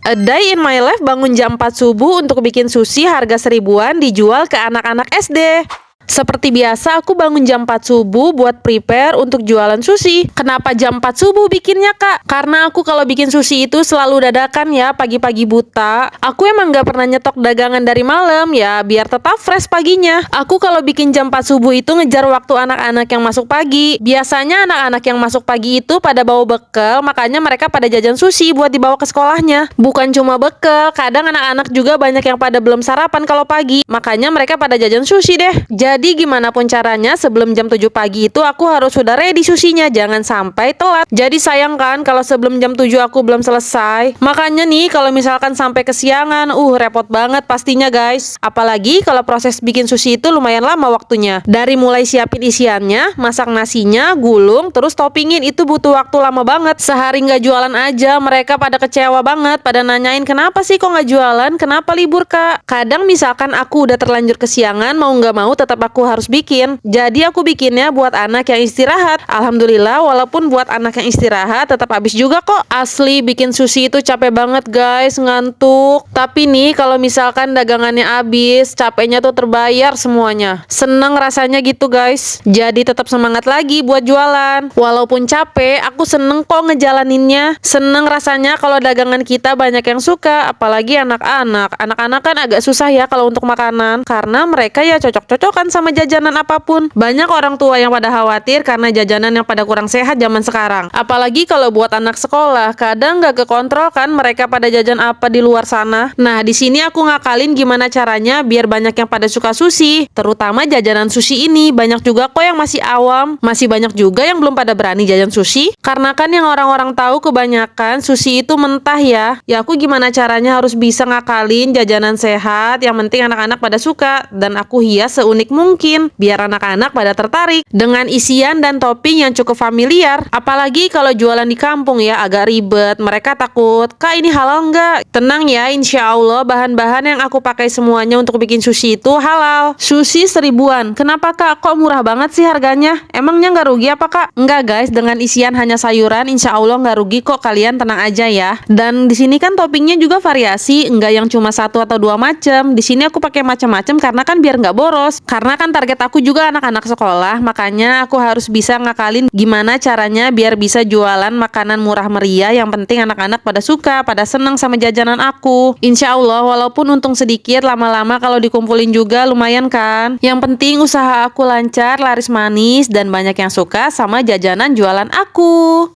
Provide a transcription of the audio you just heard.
A day in my life, bangun jam 4 subuh untuk bikin sushi harga 1000-an dijual ke anak-anak SD. Seperti biasa, aku bangun jam 4 subuh buat prepare untuk jualan sushi. Kenapa jam 4 subuh bikinnya, Kak? Karena aku kalau bikin sushi itu selalu dadakan ya, pagi-pagi buta. Aku emang gak pernah nyetok dagangan dari malam ya, biar tetap fresh paginya. Aku kalau bikin jam 4 subuh itu ngejar waktu anak-anak yang masuk pagi. Biasanya anak-anak yang masuk pagi itu pada bawa bekal, makanya mereka pada jajan sushi buat dibawa ke sekolahnya. Bukan cuma bekal, kadang anak-anak juga banyak yang pada belum sarapan kalau pagi, makanya mereka pada jajan sushi deh. Jadi gimana pun caranya sebelum jam 7 pagi itu aku harus sudah ready sushinya, jangan sampai telat. Jadi sayang kan kalau sebelum jam 7 aku belum selesai. Makanya nih kalau misalkan sampai kesiangan, repot banget pastinya guys. Apalagi kalau proses bikin sushi itu lumayan lama waktunya. Dari mulai siapin isiannya, masak nasinya, gulung, terus toppingin, itu butuh waktu lama banget. Sehari nggak jualan aja mereka pada kecewa banget, pada nanyain kenapa sih kok nggak jualan, kenapa libur Kak. Kadang misalkan aku udah terlanjur kesiangan, mau nggak mau tetap aku harus bikin. Jadi aku bikinnya buat anak yang istirahat. Alhamdulillah walaupun buat anak yang istirahat tetap habis juga kok. Asli bikin sushi itu capek banget guys, ngantuk. Tapi nih kalau misalkan dagangannya habis, capeknya tuh terbayar semuanya. Seneng rasanya gitu guys. Jadi tetap semangat lagi buat jualan. Walaupun capek, aku seneng kok ngejalaninnya. Seneng rasanya kalau dagangan kita banyak yang suka, apalagi anak-anak. Anak-anak kan agak susah ya kalau untuk makanan, karena mereka ya cocok-cocokan sama jajanan apapun. Banyak orang tua yang pada khawatir karena jajanan yang pada kurang sehat zaman sekarang. Apalagi kalau buat anak sekolah, kadang gak kekontrol kan mereka pada jajan apa di luar sana. Nah, di sini aku ngakalin gimana caranya biar banyak yang pada suka sushi. Terutama jajanan sushi ini, banyak juga kok yang masih awam. Masih banyak juga yang belum pada berani jajan sushi. Karena kan yang orang-orang tahu kebanyakan sushi itu mentah ya. Ya aku gimana caranya harus bisa ngakalin jajanan sehat, yang penting anak-anak pada suka. Dan aku hias seunik mungkin biar anak-anak pada tertarik dengan isian dan topping yang cukup familiar. Apalagi kalau jualan di kampung ya agak ribet, mereka takut Kak ini halal nggak? Tenang ya, insya Allah bahan-bahan yang aku pakai semuanya untuk bikin sushi itu halal. Sushi 1000-an, kenapa Kak kok murah banget sih harganya? Emangnya nggak rugi apa Kak? Enggak guys, dengan isian hanya sayuran insya Allah nggak rugi kok, kalian tenang aja ya. Dan di sini kan toppingnya juga variasi, enggak yang cuma 1 atau 2 macam. Di sini aku pakai macam-macam karena kan biar nggak boros. Karena kan target aku juga anak-anak sekolah, makanya aku harus bisa ngakalin gimana caranya biar bisa jualan makanan murah meriah, yang penting anak-anak pada suka, pada seneng sama jajanan aku. Insya Allah walaupun untung sedikit, lama-lama kalau dikumpulin juga lumayan kan. Yang penting usaha aku lancar, laris manis, dan banyak yang suka sama jajanan jualan aku.